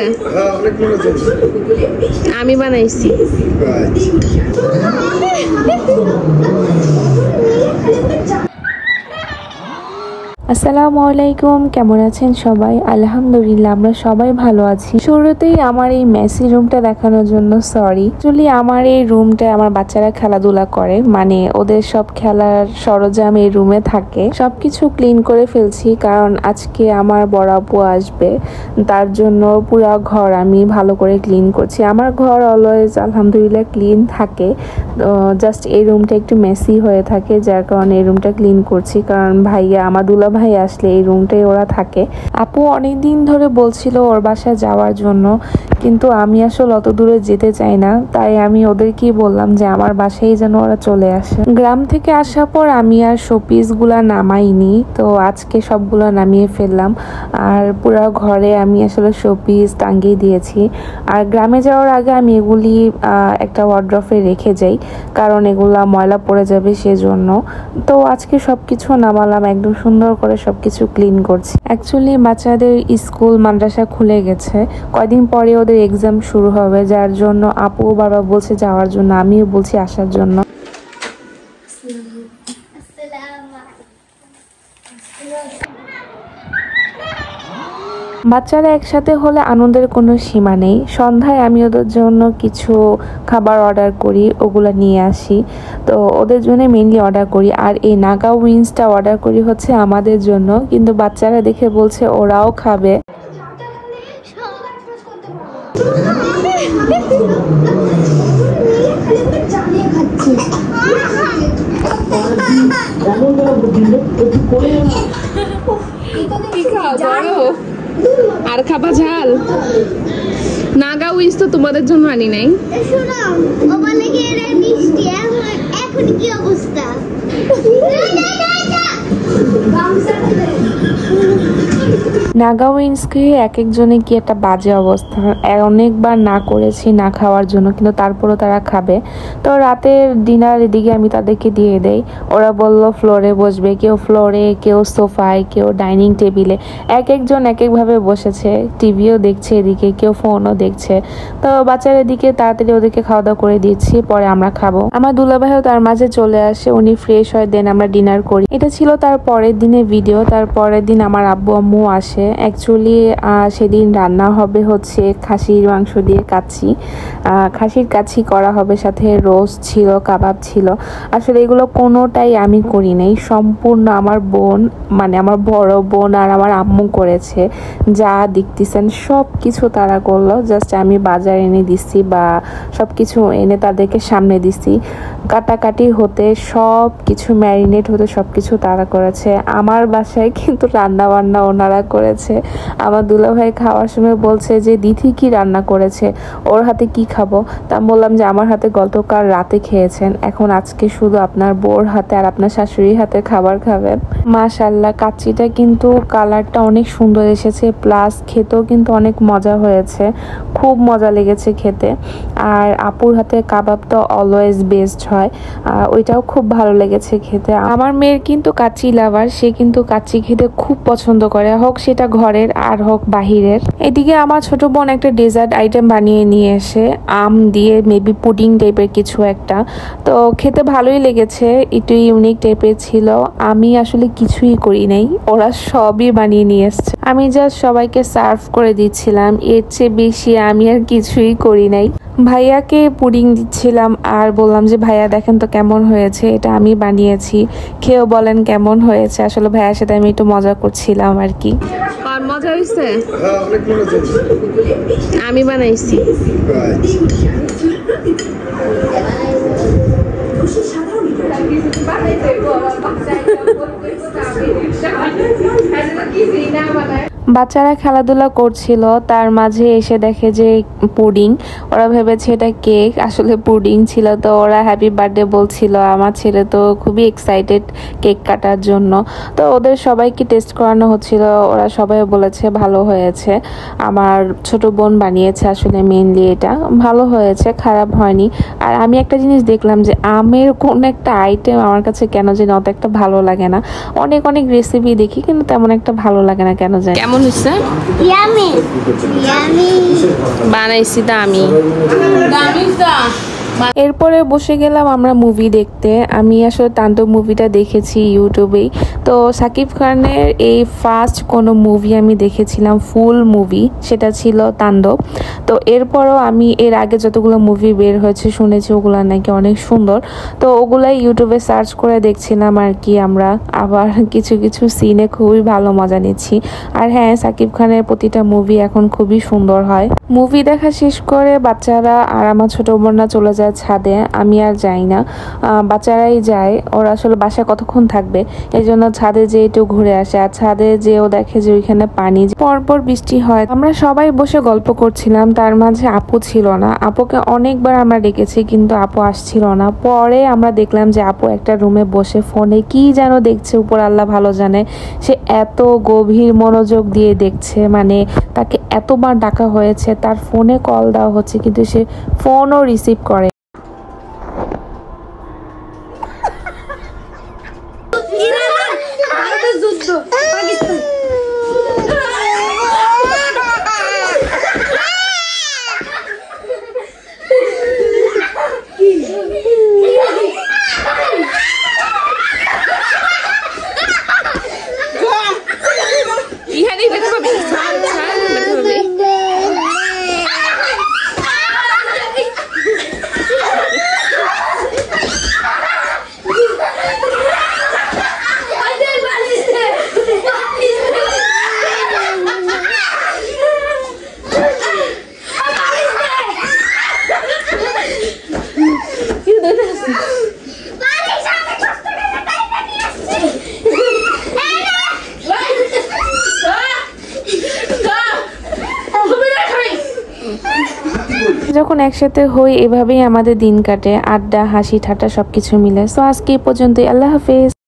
হ্যাঁ অনেক মজা হয়েছে। আমি বানাইছি। আসসালামু আলাইকুম, কেমন আছেন সবাই? আলহামদুলিল্লাহ আমরা সবাই ভালো আছি। শুরুতেই আমার এই মেসি রুমটা দেখানোর জন্য সরি। অ্যাকচুয়ালি আমার এই রুমটা আমার বাচ্চারা খেলাধুলা করে, মানে ওদের সব খেলার সরঞ্জাম এই রুমে থাকে। সবকিছু ক্লিন করে ফেলছি কারণ আজকে আমার বড় আপু আসবে, তার জন্য পুরো ঘর আমি ভালো করে ক্লিন করছি। আমার ঘর অলওয়েজ আলহামদুলিল্লাহ ক্লিন থাকে, জাস্ট এই রুমটা একটু মেসি হয়ে থাকে, যার কারণে এই রুমটা ক্লিন করছি। কারণ ভাইয়া আমার দুলা ভাই আসলে এই রুমটাই ওরা থাকে। আপু অনেকদিন ধরে বলছিল ওর বাসায় যাওয়ার জন্য, কিন্তু আমি আসলে অত দূরে যেতে চাই না, তাই আমি ওদেরকেই বললাম যে আমার বাসায় যেন ওরা চলে আসে। গ্রাম থেকে আসার পর আমি আর শোপিসগুলা নামাইনি, তো আজকে সবগুলো নামিয়ে ফেললাম। আর পুরো ঘরে আমি আসলে শোপিস টাঙ্গিয়ে দিয়েছি। আর গ্রামে যাওয়ার আগে আমি এগুলি একটা ওয়ার্ড্রফে রেখে যাই, কারণ এগুলা ময়লা পড়ে যাবে সেজন্য। তো আজকে সবকিছু নামালাম, একদম সুন্দর করে সবকিছু ক্লিন করছি। অ্যাকচুয়ালি বাচ্চাদের স্কুল মাদ্রাসা খুলে গেছে, কয়দিন পরে ওদের এক্সাম শুরু হবে, যার জন্য আপু বারবার বলছে যাওয়ার জন্য, আমিও বলছি আসার জন্য। বাচ্চারা একসাথে হলে আনন্দের কোনো সীমা নেই। সন্ধ্যায় আমি ওদের জন্য কিছু খাবার অর্ডার করি, ওগুলো নিয়ে আসি, তো ওদের জন্য মেইনলি অর্ডার করি। আর এই নাগা উইংসটা অর্ডার করি হচ্ছে আমাদের জন্য, কিন্তু বাচ্চারা দেখে বলছে ওরাও খাবে। আর খাবা ঝাল? নাগা উইংস তো তোমাদের জন্য আনি নাই। এখন কি অবস্থা? নাগা উইংসকে এক একজনে কি একটা বাজে অবস্থা, অনেকবার না করেছি না খাওয়ার জন্য, কিন্তু তারপরও তারা খাবে। তো রাতের ডিনার এদিকে আমি তাদেরকে দিয়ে দেই। ওরা বলল ফ্লোরে বসবে, কেউ ফ্লোরে, কেউ সোফায়, কেউ ডাইনিং টেবিলে, এক একজন এক একভাবে বসেছে। টিভিও দেখছে এদিকে, কেউ ফোনও দেখছে। তো বাচ্চারা এদিকে তাড়াতাড়ি ওদেরকে খাওয়া দাওয়া করে দিচ্ছি, পরে আমরা খাবো। আমার দুলাভাইও তার মাঝে চলে আসে, উনি ফ্রেশ হয়, দেন আমরা ডিনার করি। এটা ছিল তার পরের দিনের ভিডিও। তার পরের দিন আমার আব্বু আম্মু আসে। অ্যাকচুয়ালি সেদিন রান্না হবে হচ্ছে খাসির মাংস দিয়ে কাচ্চি, খাসির কাচ্চি করা হবে, সাথে রোস্ট ছিল, কাবাব ছিল। আসলে এগুলো কোনোটাই আমি করি নাই, সম্পূর্ণ আমার বোন, মানে আমার বড় বোন আর আমার আম্মু করেছে। যা দেখতেছেন সব কিছু তারা করলো, জাস্ট আমি বাজার এনে দিচ্ছি বা সব কিছু এনে তাদেরকে সামনে দিচ্ছি। কাটাকাটি হতে, সব কিছু ম্যারিনেট হতে সব কিছু তারা করেছে। আমার বাসায় কিন্তু রান্না বান্না ওনারা করেছে। আমার দুলাভাই খাওয়ার সময় বলছে যে দিদি কি রান্না করেছে, ওর হাতে কি খাবো। তা বললাম যে আমার হাতে গতকাল রাতে খেয়েছেন, এখন আজকে শুধু আপনার বউর হাতে আর আপনার শাশুড়ির হাতে খাবার খাবেন। মাশাআল্লাহ, কাচ্চিটা কিন্তু কালারটা অনেক সুন্দর এসেছে, প্লাস খেতেও কিন্তু অনেক মজা হয়েছে, খুব মজা লেগেছে খেতে। আর আপুর হাতে কাবাবটা অলওয়েজ বেস্ট হয়, ওইটাও খুব ভালো লেগেছে খেতে। আমার মেয়ের কিন্তু কাচ্চি লাভার, সে কিন্তু কাচ্চি খেতে খুব পছন্দ করে, হোক সেটা ঘরের আর হোক বাহিরের। এদিকে আমার ছোট বোন একটা ডেজার্ট আইটেম বানিয়ে নিয়ে এসে, আম দিয়ে মেবি পুডিং টাইপের কিছু একটা, তো খেতে ভালোই লেগেছে, একটু ইউনিক টাইপের ছিল। আমি আসলে কিছুই করি নাই, ওরা সবই বানিয়ে নিয়ে এসছে, আমি জাস্ট সবাইকে সার্ভ করে দিচ্ছিলাম, এর চেয়ে বেশি আমি আর কিছুই করি নাই। ভাইয়াকে পুডিং দিচ্ছিলাম আর বললাম যে ভাইয়া দেখেন তো কেমন হয়েছে, এটা আমি বানিয়েছি, খেয়েও বলেন কেমন হয়েছে। আসলে ভাইয়ার সাথে আমি একটু মজা করছিলাম আর কি। আর মজা হয়েছে? হ্যাঁ অনেক মজা হয়েছে। আমি বানাইছি। বাচ্চারা খেলাধুলা করছিল, তার মাঝে এসে দেখে যে পুডিং, ওরা ভেবেছে এটা কেক, আসলে পুডিং ছিল। তো ওরা হ্যাপি বার্থডে বলছিল, আমার ছেলে তো খুবই এক্সাইটেড কেক কাটার জন্য। তো ওদের সবাইকে টেস্ট করানো হচ্ছিল, ওরা সবাই বলেছে ভালো হয়েছে। আমার ছোট বোন বানিয়েছে, আসলে মেইনলি এটা ভালো হয়েছে, খারাপ হয়নি। আর আমি একটা জিনিস দেখলাম যে আমের কোন একটা আইটেম আমার কাছে কেন যেন অত একটা ভালো লাগে না। অনেক রেসিপি দেখি কিন্তু তেমন একটা ভালো লাগে না কেন জানি। কেমন হয়েছে? ইয়ামি ইয়ামি বানাইছি দামি দামি দা। এরপরে বসে গেলাম আমরা মুভি দেখতে। আমি আসলে তাণ্ডব মুভিটা দেখেছি ইউটিউবেই। তো সাকিব খানের এই ফার্স্ট কোনো মুভি আমি দেখেছিলাম ফুল মুভি, সেটা ছিল তাণ্ডব। তো এরপরও আমি এর আগে যতগুলো মুভি বের হয়েছে শুনেছি ওগুলো নাকি অনেক সুন্দর, তো ওগুলাই ইউটিউবে সার্চ করে দেখছিলাম আর কি। আমরা আবার কিছু কিছু সিনে খুবই ভালো মজা নিচ্ছি। আর হ্যাঁ, সাকিব খানের প্রতিটা মুভি এখন খুবই সুন্দর হয়। মুভি দেখা শেষ করে বাচ্চারা আর আমার ছোট বোনরা চলে যায় ছাদে। আমি আর যাই না, বাচ্চারাই যায়। ওরা আসলে বাসায় কতক্ষণ থাকবে, এই জন্য ছাদে যেয়ে একটু ঘুরে আসে। আর ছাদে যেও দেখে যে ওইখানে পানি, পরপর বৃষ্টি হয়। আমরা সবাই বসে গল্প করছিলাম, তার মাঝে আপু ছিল না। আপুকে অনেকবার আমরা ডেকেছি কিন্তু আপু আসছিল না। পরে আমরা দেখলাম যে আপু একটা রুমে বসে ফোনে কি যেন দেখছে, উপর আল্লাহ ভালো জানে। সে এত গভীর মনোযোগ দিয়ে দেখছে, মানে তাকে এতবার ডাকা হয়েছে, তার ফোনে কল দেওয়া হচ্ছে কিন্তু সে ফোনও রিসিভ করে। যখন একসাথে হই এভাবেই আমাদের দিন কাটে, আড্ডা, হাসি ঠাট্টা সবকিছু মিলে। সো আজকে এই পর্যন্তই। আল্লাহ হাফেজ।